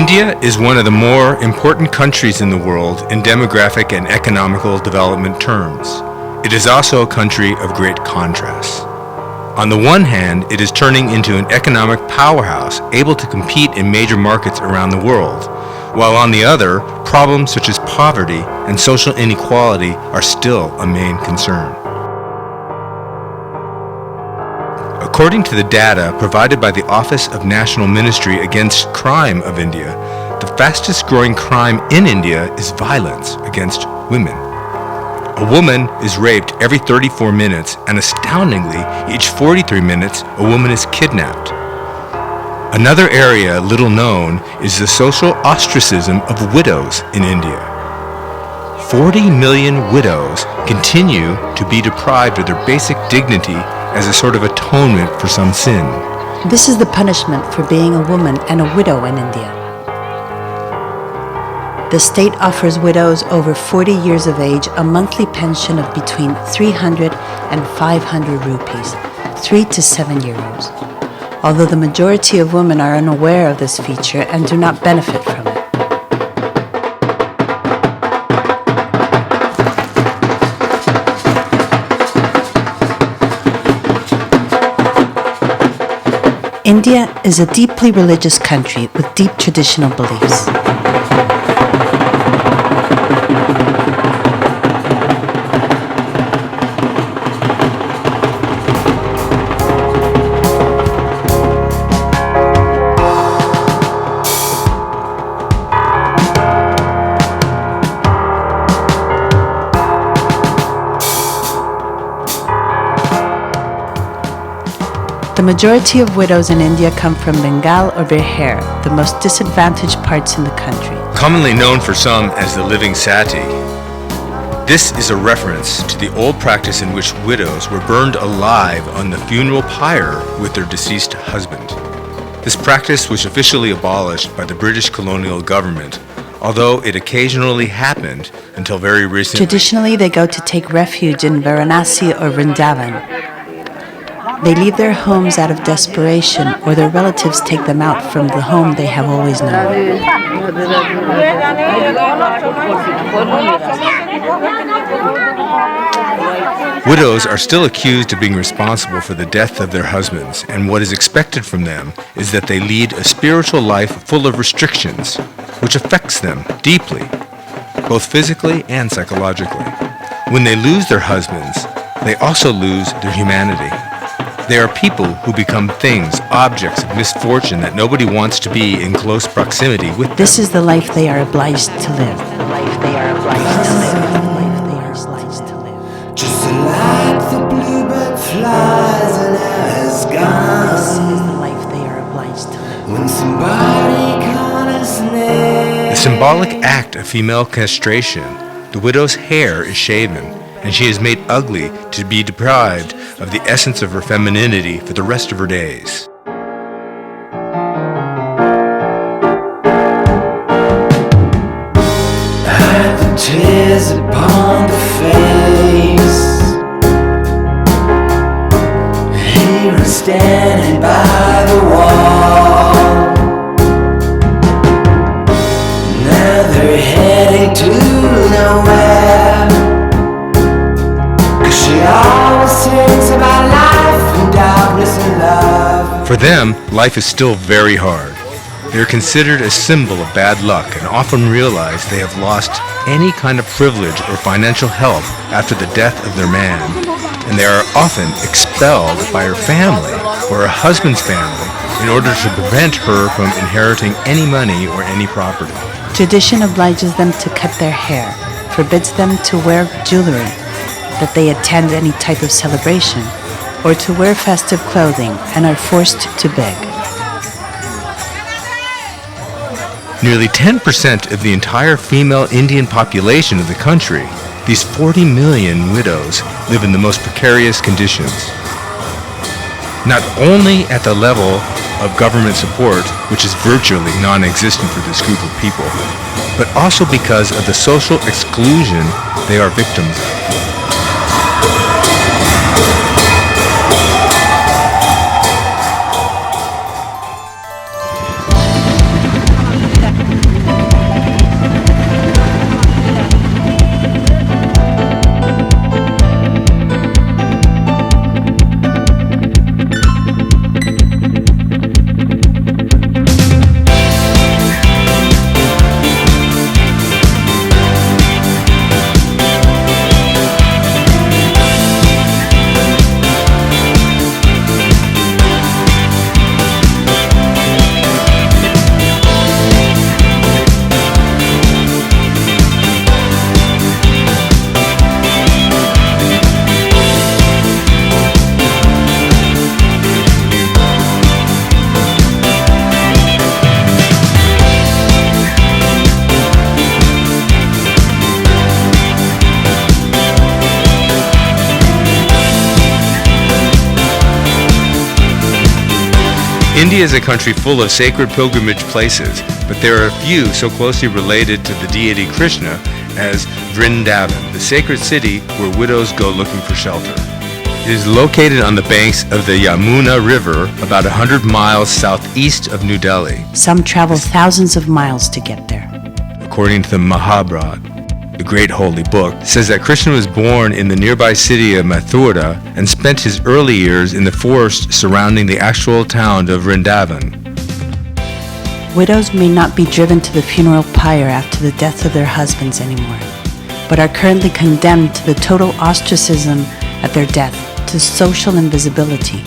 India is one of the more important countries in the world in demographic and economical development terms. It is also a country of great contrasts. On the one hand, it is turning into an economic powerhouse able to compete in major markets around the world, while on the other, problems such as poverty and social inequality are still a main concern. According to the data provided by the Office of National Ministry Against Crime of India, the fastest growing crime in India is violence against women. A woman is raped every 34 minutes, and astoundingly, each 43 minutes, a woman is kidnapped. Another area little known is the social ostracism of widows in India. 40 million widows continue to be deprived of their basic dignity as a sort of atonement for some sin. This is the punishment for being a woman and a widow in India. The state offers widows over 40 years of age a monthly pension of between 300 and 500 rupees, 3 to 7 euros. Although the majority of women are unaware of this feature and do not benefit from it. India is a deeply religious country with deep traditional beliefs. The majority of widows in India come from Bengal or Bihar, the most disadvantaged parts in the country. Commonly known for some as the living sati, this is a reference to the old practice in which widows were burned alive on the funeral pyre with their deceased husband. This practice was officially abolished by the British colonial government, although it occasionally happened until very recently. Traditionally, they go to take refuge in Varanasi or Vrindavan. They leave their homes out of desperation, or their relatives take them out from the home they have always known. Widows are still accused of being responsible for the death of their husbands, and what is expected from them is that they lead a spiritual life full of restrictions, which affects them deeply, both physically and psychologically. When they lose their husbands, they also lose their humanity. They are people who become things, objects of misfortune that nobody wants to be in close proximity with them. This is the life they are obliged to live. The life they are obliged to live. The life they are obliged to live. Just like the bluebird flies and has gone. This is the life they are obliged to live. When somebody calls us name. The symbolic act of female castration, the widow's hair is shaven, and she is made ugly to be deprived of the essence of her femininity for the rest of her days. Hide the tears upon the face. Here I'm standing by the wall. Now they're heading to nowhere. She always sings about life and darkness and love. For them, life is still very hard. They are considered a symbol of bad luck and often realize they have lost any kind of privilege or financial help after the death of their man, and they are often expelled by her family or her husband's family in order to prevent her from inheriting any money or any property. Tradition obliges them to cut their hair, forbids them to wear jewelry, that they attend any type of celebration, or to wear festive clothing, and are forced to beg. Nearly 10% of the entire female Indian population of the country, these 40 million widows, live in the most precarious conditions. Not only at the level of government support, which is virtually non-existent for this group of people, but also because of the social exclusion they are victims of. India is a country full of sacred pilgrimage places, but there are a few so closely related to the deity Krishna as Vrindavan, the sacred city where widows go looking for shelter. It is located on the banks of the Yamuna River, about 100 miles southeast of New Delhi. Some travel thousands of miles to get there. According to the Mahabharata, the great holy book, says that Krishna was born in the nearby city of Mathura and spent his early years in the forest surrounding the actual town of Vrindavan. Widows may not be driven to the funeral pyre after the death of their husbands anymore, but are currently condemned to the total ostracism at their death, to social invisibility.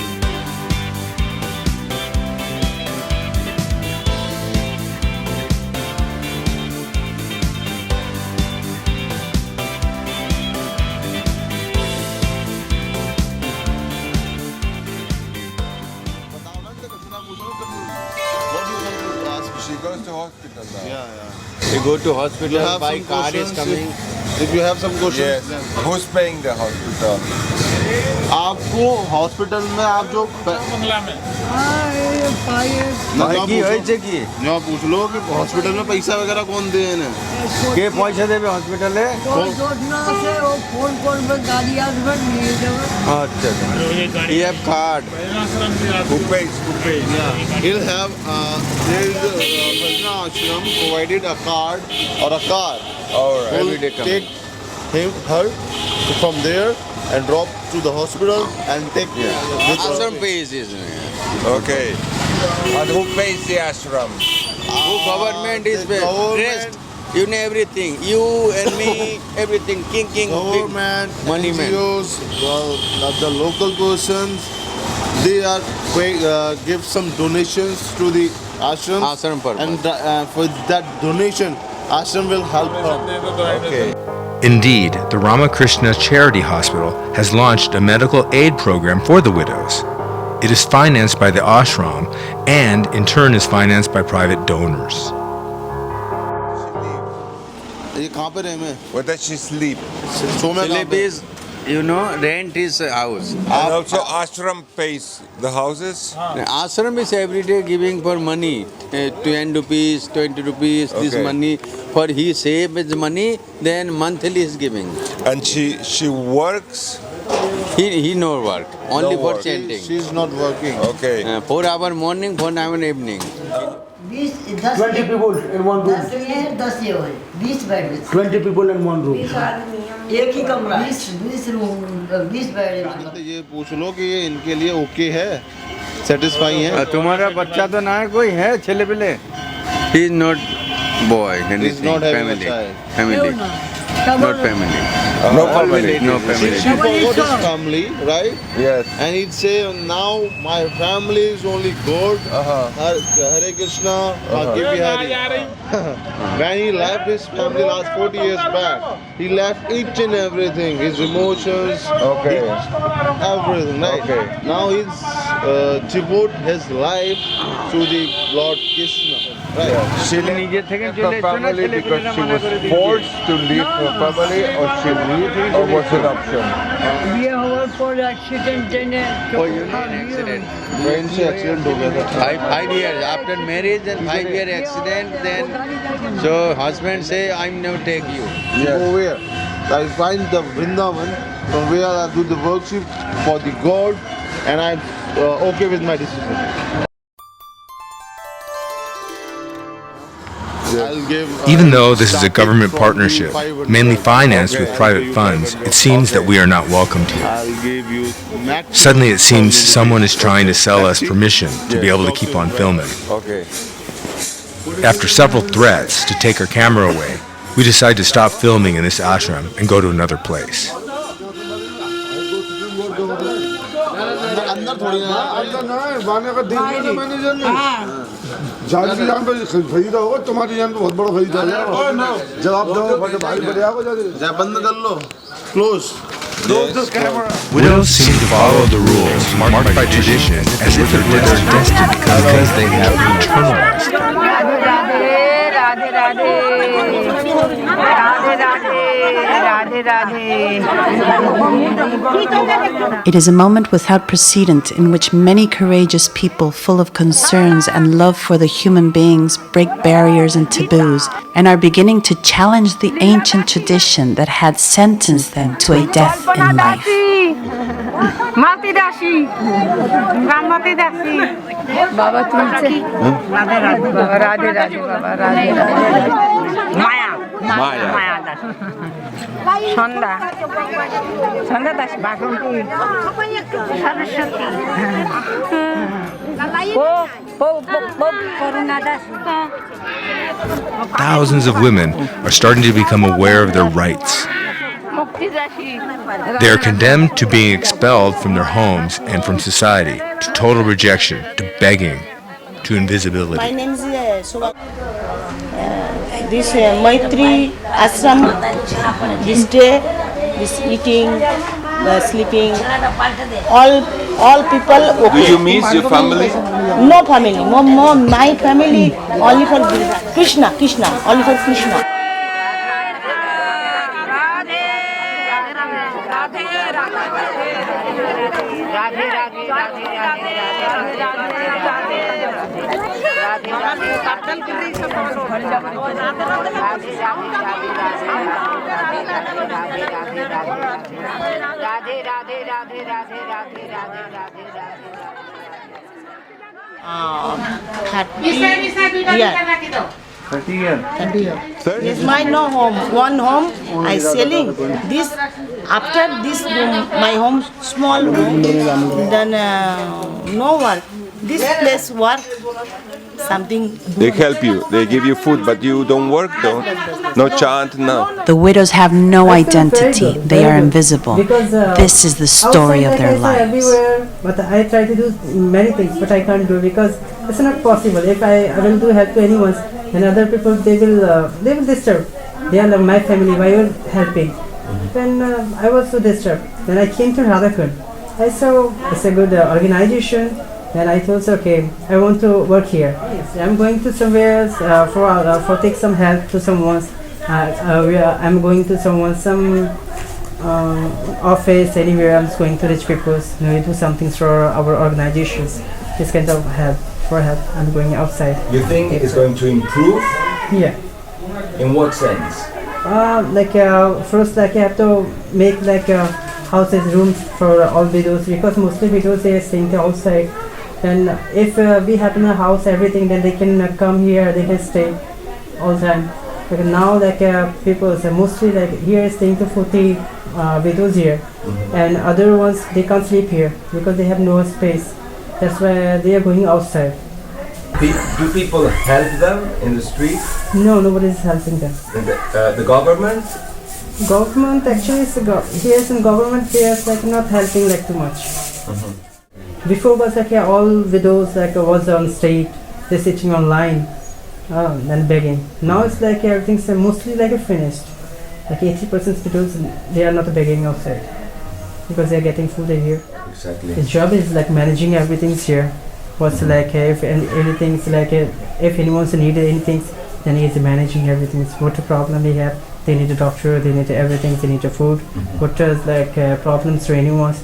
She goes to hospital now. Yeah. You go to hospital, by car is coming. If you have some questions, yes. Who's paying the hospital? आपको hospital में आप जो बंगला में जो पूछ लो कि hospital में पैसा वगैरह कौन दे ने के पैसा देबे हॉस्पिटल है योजना से वो फोन में गाड़ी आसबन नहीं देबे अच्छा ये have card Who pays? he'll have there is Bhajna Ashram provided a card or a car Alright. who will take her from there and drop to the hospital and take ashram pays is Okay. And who pays the ashram? who government is pay rest you know everything you and me everything king government, money man NGOs, the local persons, they are give some donations to the Ashram purpose. and for that donation, ashram will help her. Okay. Indeed, the Ramakrishna Charity Hospital has launched a medical aid program for the widows. It is financed by the ashram and in turn is financed by private donors. ये कहाँ पे रहे मैं? Where does she sleep? सो मैं कहाँ Sleep पे? is you know rent is a house And also ashram pays the houses? ashram is every day giving for money 10 rupees 20 rupees this Okay. money for he save his money then monthly is giving And she works? he no work only No for work. chanting She's not working. Okay. 4 hour morning 4 hour evening 20 people in one room 10 ये 10 ये है 20 bed 20 people in one room. एक ही कमरा 20 room 20 bed तो ये पूछ लो कि ये इनके लिए ओके है, सेटिस्फाई है? तुम्हारा बच्चा तो ना है कोई है छेले पिले he is not boy He's not having a child. family not family No family. no family She forgot his family, right? Yes. And he'd say, now my family is only God. Hare Krishna, Bhagya Bihari. When he left his family last 40 years back, he left each and everything, his emotions, Okay. everything, right? Okay. Now he's devote his life to the Lord Krishna. Right? She left her family because she was forced to leave her family, or she left, or was an option? ये हमारे पर accident ने oh you know accident train से accident हो गया था. 5 years after marriage and 5-year accident then so husband say I'm never take you Go where? I find the Vrindavan from where I do the worship for the God, and I'm okay with my decision. I'll give, Even though this is a government partnership, mainly financed with private funds, it seems that we are not welcomed here. I'll give you Suddenly it seems someone is trying to sell us permission to be able to keep on filming. Okay. After several threats to take our camera away, we decide to stop filming in this ashram and go to another place. अंदर थोड़ी ना अंदर ना है, बाने का देख लिया मैनेजर ने। जान की जान पे खरीदा होगा, तुम्हारी जान पे बहुत बड़ा खरीदा है। जवाब दो, बड़े भाई बड़े आओ जा बंद कर लो. Close. Widows seem to follow the rules marked by tradition as if it were their destiny because they have internalized them. Radhe Radhe Radhe Radhe Radhe Radhe It is a moment without precedent in which many courageous people full of concerns and love for the human beings break barriers and taboos and are beginning to challenge the ancient tradition that had sentenced them to a death in life. বাবা তুলছে বাবা রাধে রাধে বাবা রাধে রাধে মায়া মায়া দাস সন্ধ্যা সন্ধ্যা দাস বাসন্তী সরস্বতী করুণা Das Thousands of women are starting to become aware of their rights. They are condemned to being expelled from their homes and from society, to total rejection, to begging, to invisibility. My name is this Maitri Ashram, this day, this eating, sleeping, all people okay. Do you miss your family? No family, my family only for Krishna, only for Krishna. This is my no home. One home I selling. This after this room, my home small room. Then no work. This place work. Something. They help you. They give you food, but you don't work though. No chant, no. The widows have no identity. They are invisible. This is the story of their lives. Everywhere, but I try to do many things, but I can't do because it's not possible. If I will do help to anyone, and other people they will disturb. They are like my family. Why you are helping? Then I was so disturbed. Then I came to Radhakund. I saw it's a good organization. Then I thought, okay, I want to work here. I'm going to somewhere for take some help to someone. I'm going to some office anywhere. I'm just going to rich people. We do something for our organizations. This kind of help. I'm going outside. You think it's going to improve? Yeah. In what sense? First, I have to make houses, rooms for all widows because mostly widows they are staying outside. Then if we have in a house everything, then they can come here, they can stay all the time. But now people mostly here staying to 40 widows here, and other ones they can't sleep here because they have no space. That's why they are going outside. Do people help them in the street? No, nobody is helping them. The government? Government actually here in government they are not helping too much. Before was all widows was on street, they're sitting online and begging. Now it's everything's mostly finished. 80% widows they are not begging outside because they're getting food here. Exactly. His job is managing everything's here. What's if anything's if anyone's needed anything, then he's managing everything. What a problem they have. They need a doctor, they need everything, they need a food. What is problems to anyone?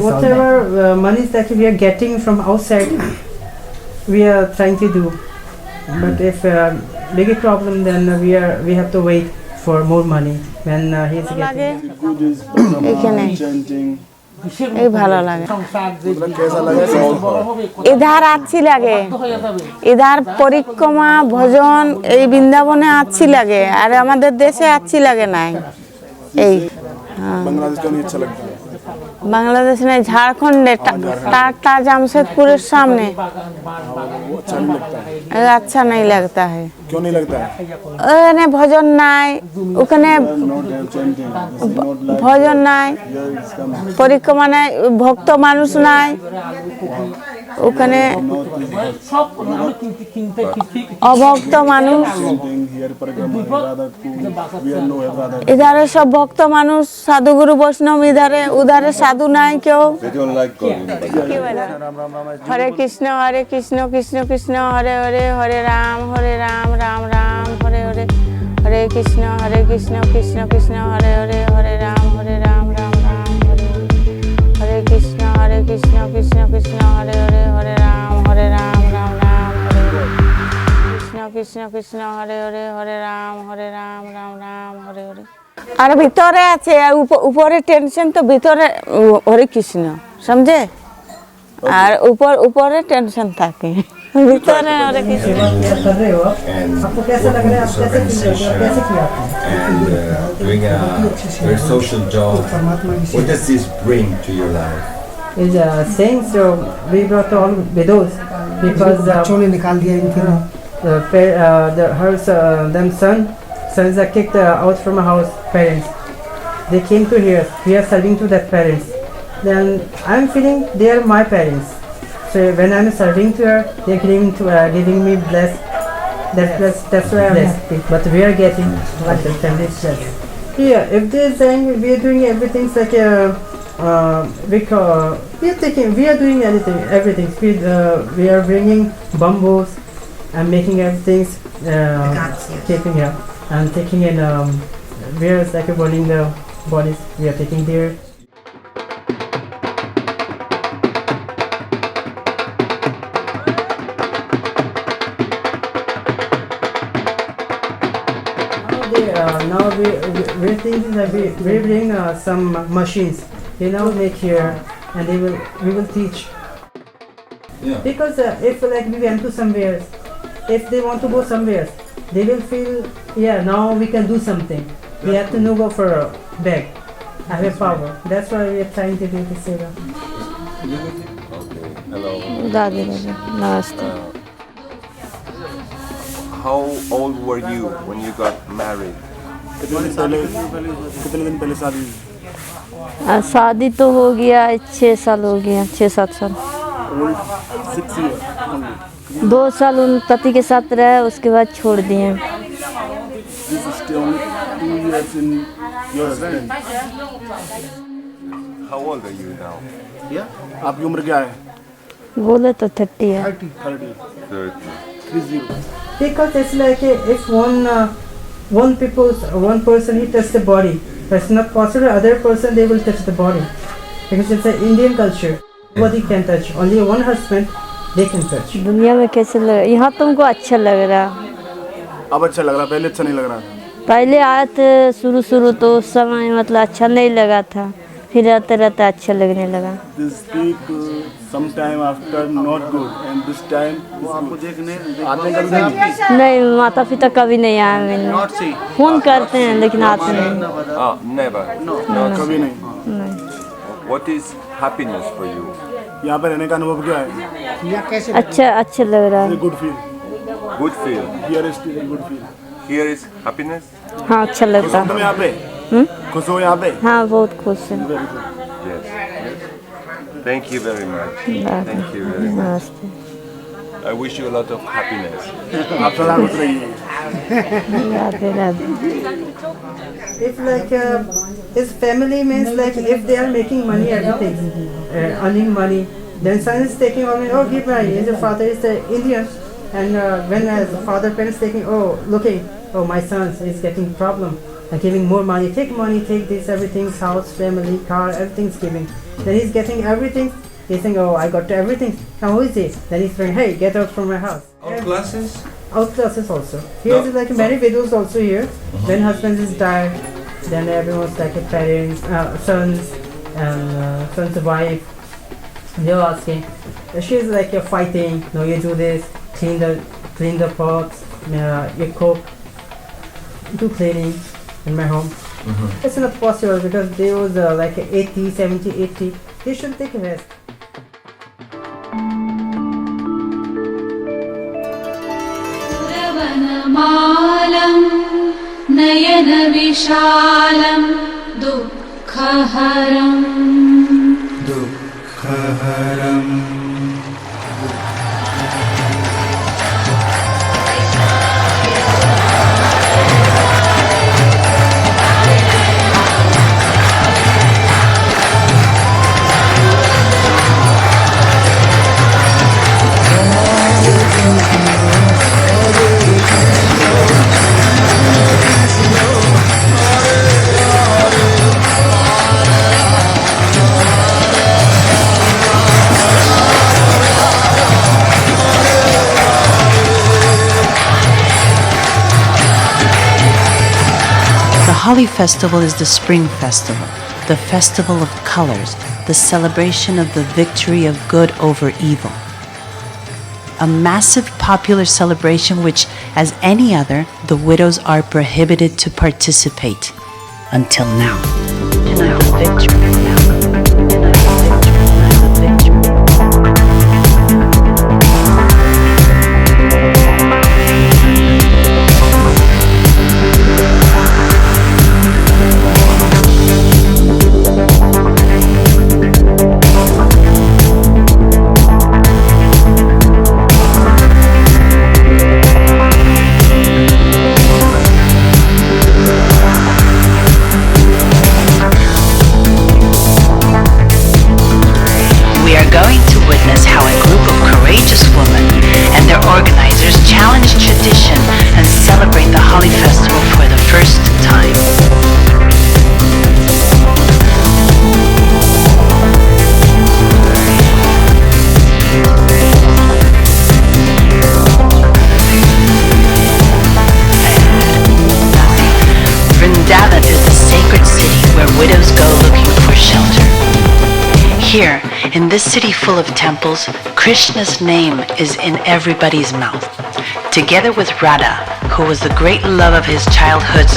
Whatever money that we are getting from outside, we are trying to do. But if big problem, then we have to wait for more money when he's getting. ভালো লাগে ইধার আচ্ছি লাগে ইধার পরিক্রমা ভজন এই বৃন্দাবনে আচ্ছি লাগে আর আমাদের দেশে আচ্ছি লাগে না এই বাংলাদেশ না ঝাড়খণ্ডে टाटा জামশেদপুরের সামনে अच्छा नहीं लगता है क्यों नहीं लगता है ওখানে ভজন নাই ওখানে ভজন নাই পরিক্রমা নাই ভক্ত মানুষ নাই ওখানে অভক্ত মানুষ ইধারে সব ভক্ত মানুষ সাধুগুরু বৈষ্ণব ইধারে উধারে সাধু নাই কেউ হরে Krishna Krishna Krishna Hare Hare Hare Ram Ram Ram Hare Hare Hare Krishna, Krishna Krishna, Hare Hare, Hare Ram, Ram Ram, Hare Hare. Hare Krishna, Krishna Krishna, Hare Hare, Hare Ram, Ram Ram, Hare Hare. Krishna Krishna, Hare Hare, Hare Ram, Ram Ram, Hare Hare. আর ভিতরে আছে উপরে tension তো ভিতরে হরে কৃষ্ণ समझे আর উপরে tension থাকে ভিতরে হরে কৃষ্ণ कर रहे हो आपको कैसा लग रहा है आप कैसे फील करते हो कैसे किया आपने and doing a very social job. What does this bring to your life? is saying so we brought all widows because बच्चों ने निकाल दिया इनके them sons are kicked out from a house. Parents, they came to here. We are serving to their parents. Then I'm feeling they are my parents. So when I'm serving to her, they're giving me bless. That's why I'm happy. But we are getting like the family blessed. Yeah, if they're saying we are doing everything like we are doing everything. We are bringing bamboos and making everything keeping here and taking in we are like burning the bodies. We are taking there. Now we're thinking that we bring some machines. They now make here, and we will teach. Yeah. Because if like we went to somewhere, if they want to go somewhere, they will feel now we can do something. We have to no go for a beg. I have power. That's why we are trying to do this. Okay. Hello. Dadi, namaste. How old were you when you got married? कितने दिन पहले शादी हुई? शादी तो हो गया 6 साल हो गया 6-7 साल 6 years only. 2 साल उन पति के साथ रहे उसके बाद छोड़ दिए This is still only 2 years in your husband. How old are you now? Yeah. आपकी उम्र क्या है? बोले तो 30 है 30. 30. Because it's like if one person he touch the body, that's not possible. Other person they will touch the body because it's an Indian culture. Nobody can touch. Only one husband they can touch. दुनिया में कैसे लग रहा यहाँ तुमको अच्छा लग रहा अब अच्छा लग रहा, पहले अच्छा नहीं लग रहा था. पहले आए थे शुरू तो उस समय मतलब अच्छा नहीं लगा था फिर रहते अच्छा लगने लगा. This week sometime after not good and this time आपको देखने आते नहीं माता पिता कभी नहीं आए मैंने फोन करते हैं लेकिन आते नहीं. Never. No, कभी नहीं. What is happiness for you? यहाँ पे रहने का अनुभव क्या है? अच्छा लग रहा है. Good feel. Good feel. Here is still good feel. Here is happiness. हाँ अच्छा लगता है. तुम यहाँ पे खुश हो यहाँ पे? हाँ बहुत खुश है. Yes. Thank you very much. Thank you very much. नमस्ते. I wish you a lot of happiness. आप सलामत रहिए. If like his family means like if they are making money everything, earning money, then son is taking on oh give money. His father is Indian, and when the father parents taking looking my son is getting problem. Giving more money, take this, everything's house, family, car, everything's giving. Then he's getting everything. He's saying, I got everything. Now who is this? Then he's saying, hey, get out from my house. Outclasses? Outclasses also. Here's like many widows also here. When husband is died, then everyone's like parents, sons, and son's wife. They're asking. She's like fighting. No, you do this. Clean the pots. You cook. Do cleaning. In my home. It's not possible because they was like 80, 70, 80. They should take a rest. Malam Nayana Vishalam Dukhaharam Holi festival is the spring festival, the festival of colors, the celebration of the victory of good over evil. A massive popular celebration which, as any other, the widows are prohibited to participate. Until now. Here, in this city full of temples, Krishna's name is in everybody's mouth. Together with Radha, who was the great love of his childhood.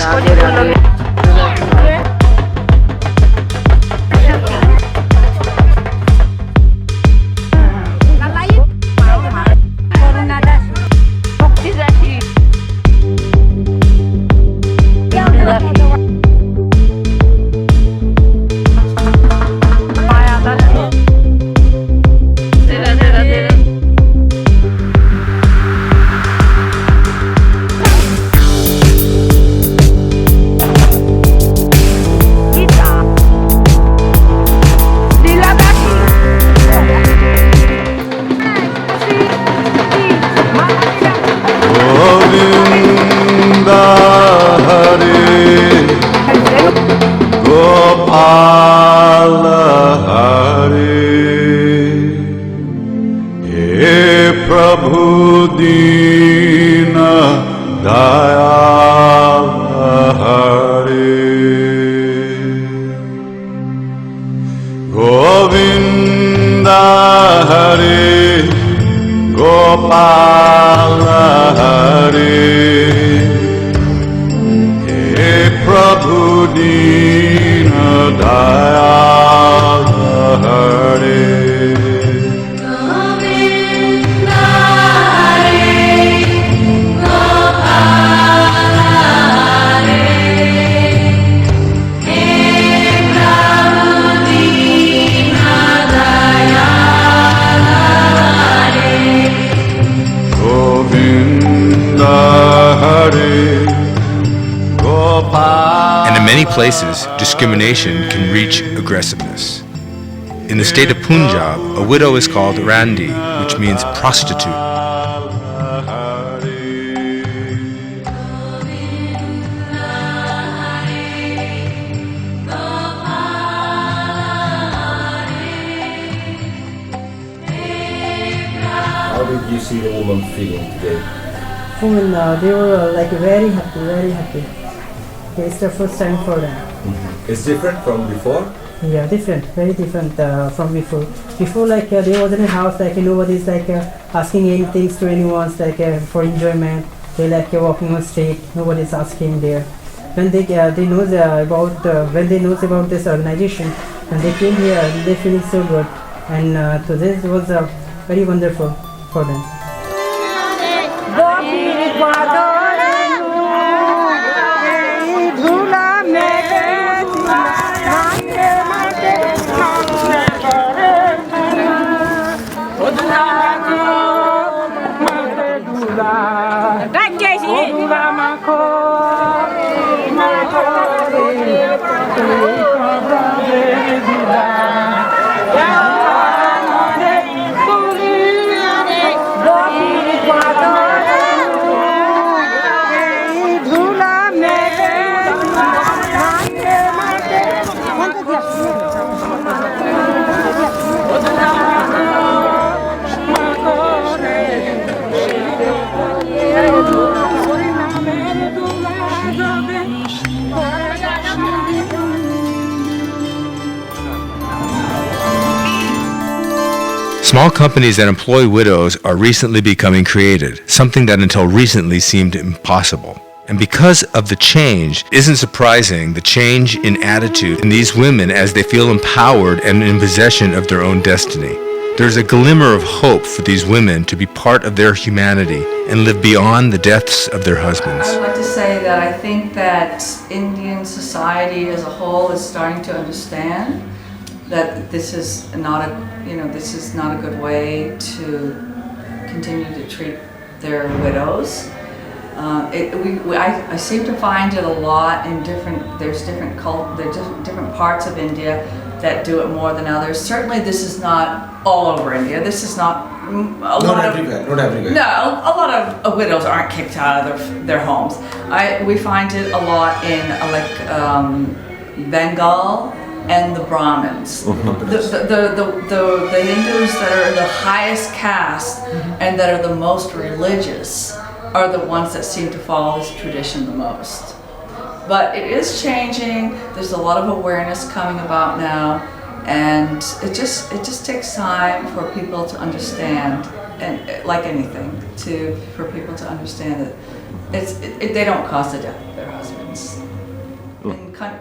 Places, discrimination can reach aggressiveness. In the state of Punjab, a widow is called Randi, which means prostitute. How did you see the woman feeling today? Women, they were like very happy, very happy. It's the first time for them. Mm-hmm. It's different from before? Yeah, different, very different from before. Before, like they was in a house, like nobody's like asking anything to anyone, like for enjoyment. They like walking on street, nobody's asking there. When they knows about when they knows about this organization, and they came here, they feeling so good, and so this was very wonderful for them. Small companies that employ widows are recently becoming created, something that until recently seemed impossible. And because of the change, isn't surprising the change in attitude in these women as they feel empowered and in possession of their own destiny. There's a glimmer of hope for these women to be part of their humanity and live beyond the deaths of their husbands. I would like to say that I think that Indian society as a whole is starting to understand that this is not a good way to continue to treat their widows. I seem to find it a lot in there's different parts of India that do it more than others. Certainly this is not all over India. This is not not everywhere. No, a lot of widows aren't kicked out of their homes. We find it a lot in Bengal and the Brahmins. The Hindus that are the highest caste and that are the most religious are the ones that seem to follow this tradition the most. But it is changing. There's a lot of awareness coming about now, and it just takes time for people to understand, and like anything, for people to understand that they don't cause the death of their husbands.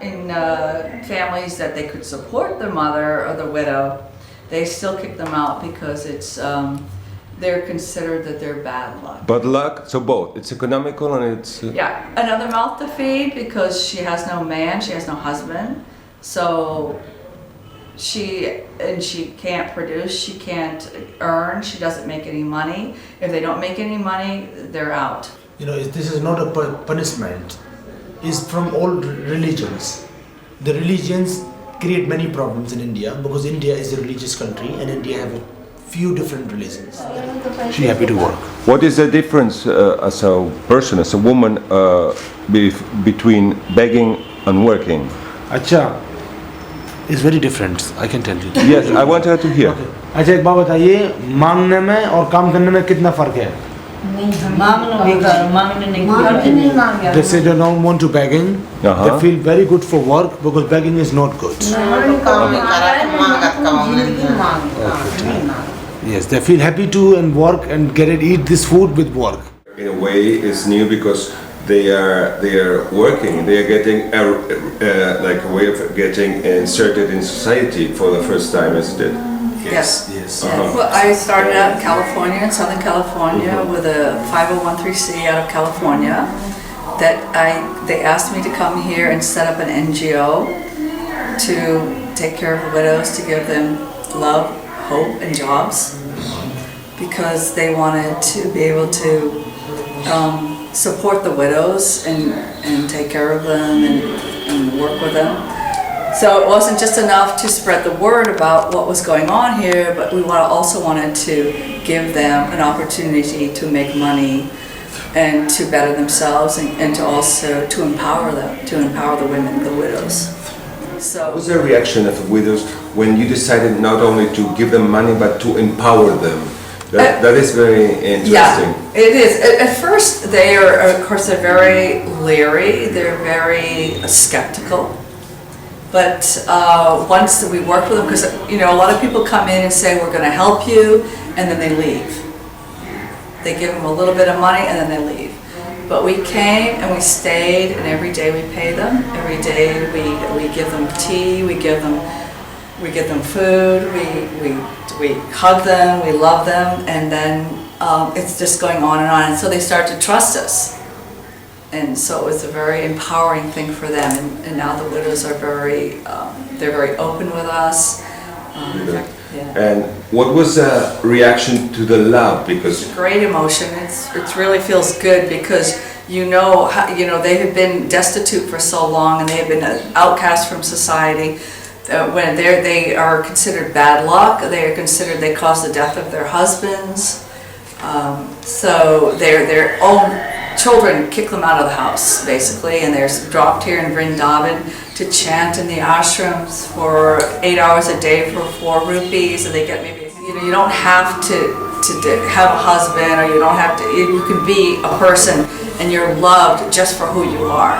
In families that they could support their mother or the widow, they still kick them out because they're considered that they're bad luck. Bad luck, so both. It's economical and it's... Yeah, another mouth to feed because she has no man, she has no husband. So she can't produce, she can't earn, she doesn't make any money. If they don't make any money, they're out. This is not a punishment. It's from all religions. The religions create many problems in India because India is a religious country and India have a few different religions. She's happy to work. What is the difference as a person, as a woman, between begging and working? Acha, it's very different. I can tell you. Yes, I want her to hear. Okay. अच्छा एक बात बताइए, मांगने में और काम करने में कितना फर्क है? They say they don't want to begging. They feel very good for work because begging is not good. Yes, they feel happy to and work and eat this food with work. In a way, it's new because they are working. They are getting like a way of getting inserted in society for the first time, isn't it? Yes. Well, I started out in California, in Southern California, with a 501(c)(3) out of California. They asked me to come here and set up an NGO to take care of widows, to give them love, hope, and jobs, because they wanted to be able to support the widows and take care of them and work with them. So it wasn't just enough to spread the word about what was going on here, but we also wanted to give them an opportunity to make money and to better themselves and to also to empower them, to empower the women, the widows. So what was the reaction of the widows when you decided not only to give them money but to empower them? That is very interesting. Yeah, it is. At first, of course, they're very leery. They're very skeptical. But once we work with them, because a lot of people come in and say we're going to help you, and then they leave. They give them a little bit of money and then they leave. But we came and we stayed, and every day we pay them. Every day we give them tea, we give them food, we hug them, we love them, and then it's just going on. And so they start to trust us. And so it was a very empowering thing for them, and now the widows are they're very open with us. And what was the reaction to the love? Because it's a great emotion. It really feels good because they have been destitute for so long, and they have been outcast from society. When they are considered bad luck, they cause the death of their husbands. So their own children kick them out of the house, basically, and they're dropped here in Vrindavan to chant in the ashrams for 8 hours a day for 4 rupees, and they get maybe, you don't have to have a husband, or you don't have to, you can be a person, and you're loved just for who you are.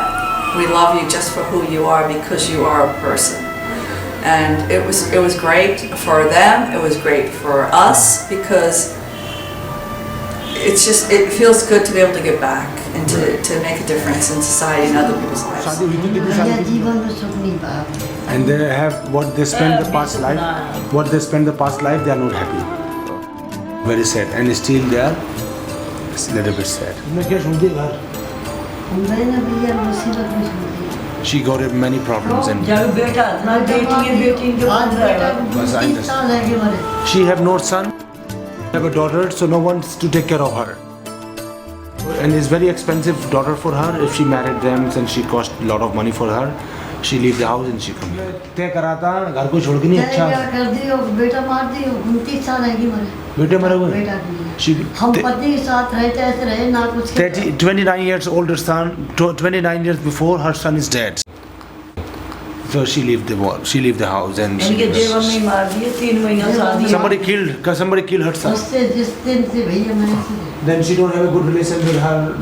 We love you just for who you are because you are a person. And it was great for them, it was great for us, because it feels good to be able to give back and to make a difference in society and other people's lives. And they have what they spend the past life, they are not happy. Very sad, and still they are a little bit sad. She got many problems and she have no son, have a daughter, so no one's to take care of her. And it's very expensive daughter for her. If she married them, then she cost a lot of money for her. She leave the house and she come here. तय कराता घर को छोड़ के नहीं अच्छा। कर दियो बेटा मार दियो 29 साल है कि मरे। बेटे मरे हुए। बेटा हम पति के साथ रहते ऐसे रहे ना कुछ। 29 years older son, 29 years before her son is dead. So she leave the house and इनके देवर ने मार दिए 3 महीना शादी। Somebody killed her son. उससे जिस दिन से भैया मैंने Then she don't have a good relation with her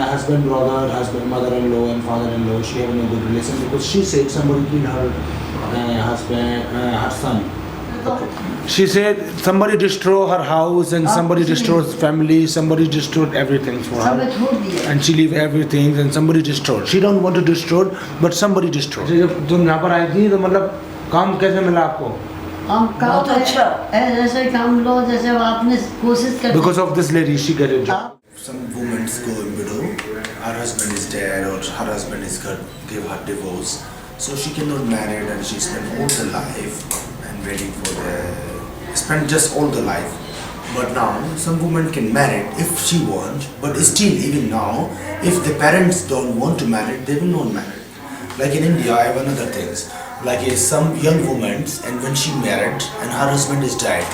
husband, brother, mother-in-law and father-in-law. She have no good relation because she said somebody killed her husband, her son. She said somebody destroy her house and somebody destroys family, somebody destroyed everything for her. And she leave everything and somebody destroyed. She don't want to destroy, but somebody destroyed. जब तुम यहाँ पर आई थी तो मतलब काम कैसे मिला आपको? बहुत अच्छा ऐसे काम लो जैसे आपने कोशिश कर Because of this lady she get a job. Some women go in widow, her husband is dead or her husband is give her divorce, so she cannot marry and she spend all the life and waiting for spend just all the life. But now some women can marry if she wants, but still even now if the parents don't want to marry, they will not marry. Like in India, I have another things. Like some young woman, and when she married, and her husband is dead,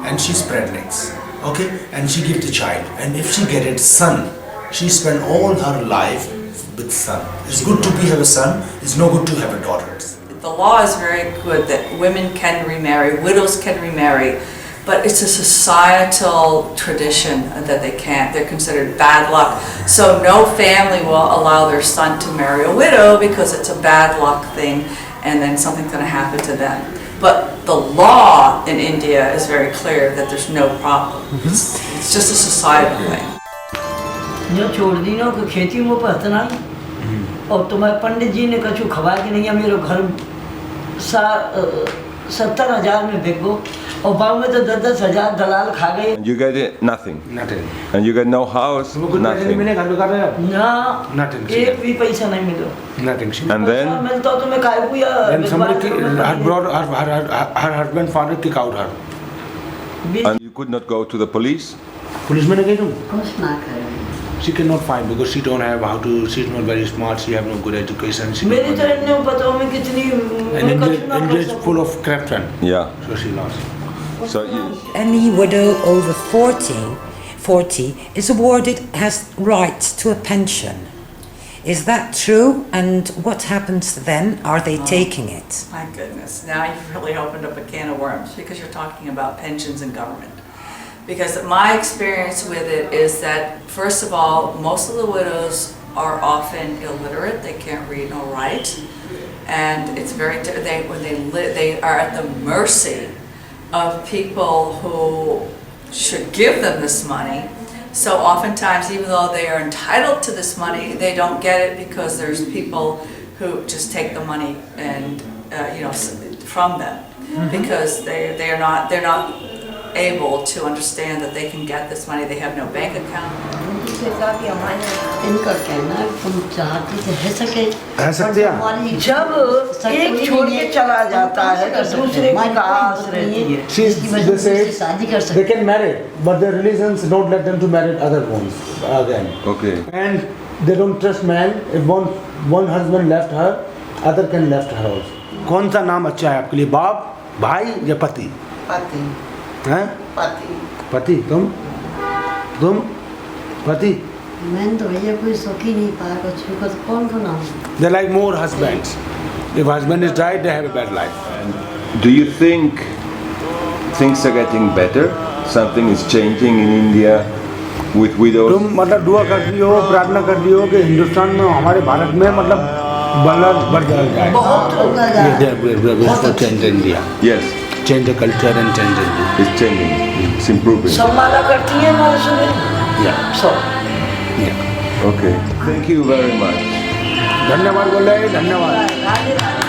and she's pregnant, okay, and she give the child, and if she get a son, she spend all her life with son. It's good to have a son. It's no good to have a daughter. The law is very good that women can remarry, widows can remarry, but it's a societal tradition that they can't. They're considered bad luck. So no family will allow their son to marry a widow because it's a bad luck thing and then something's going to happen to them. But the law in India is very clear that there's no problem. It's just a societal thing. जो छोड़ दी ना कि खेती में पहतना और तुम्हारे पंडित जी ने कछु खबा के नहीं मेरे घर 70,000 में बिको और गाँव में तो 10,000 दलाल खा गए। You get nothing. And you get no house. Nothing. ना एक भी पैसा नहीं मिला। Nothing. And then. मिलता तो मैं काय को या। Then somebody her husband father kick out her. And you could not go to the police. Police में नहीं गए कुछ ना करे। She cannot find because she don't have how to. She's not very smart. She have no good education. मेरी तो इतने बताओ मैं कितनी। And India is full of corruption. Yeah. So she lost. So you. Any widow over 40 is awarded has right to a pension. Is that true? And what happens to them? Are they taking it? My goodness, now you've really opened up a can of worms because you're talking about pensions and government. Because my experience with it is that, first of all, most of the widows are often illiterate. They can't read nor write, and it's very they are at the mercy of people who should give them this money. So oftentimes, even though they are entitled to this money, they don't get it because there's people who just take the money and from them because they're not able to understand that they can get this money. They have no bank account. इनका कहना तुम चाहती तो है सके जब एक छोड़ के चला जाता है तो दूसरे की आस रहती है शादी कर सकते they can marry but their religions don't let them to marry other ones again. Okay. And they don't trust man. If one husband left her, other can left her also. कौन सा नाम अच्छा है आपके लिए, बाप, भाई या पति? पति. हैं? पति. पति. तुम पति. मैं तो भैया कोई सोची नहीं पाया कुछ because कौन को नाम? They like more husbands. If husband is died, they have a bad life. Do you think things are getting better? Something is changing in India with widows? तुम मतलब दुआ कर रही हो, प्रार्थना कर रही हो कि हिंदुस्तान में, हमारे भारत में मतलब बढ़ जाएगा बहुत change India Yes, change the culture and change India. it's changing, it's improving. सब माला करती हैं हमारे सुबह Yeah. सब Okay, thank you very much. धन्यवाद बोले धन्यवाद राधे राधे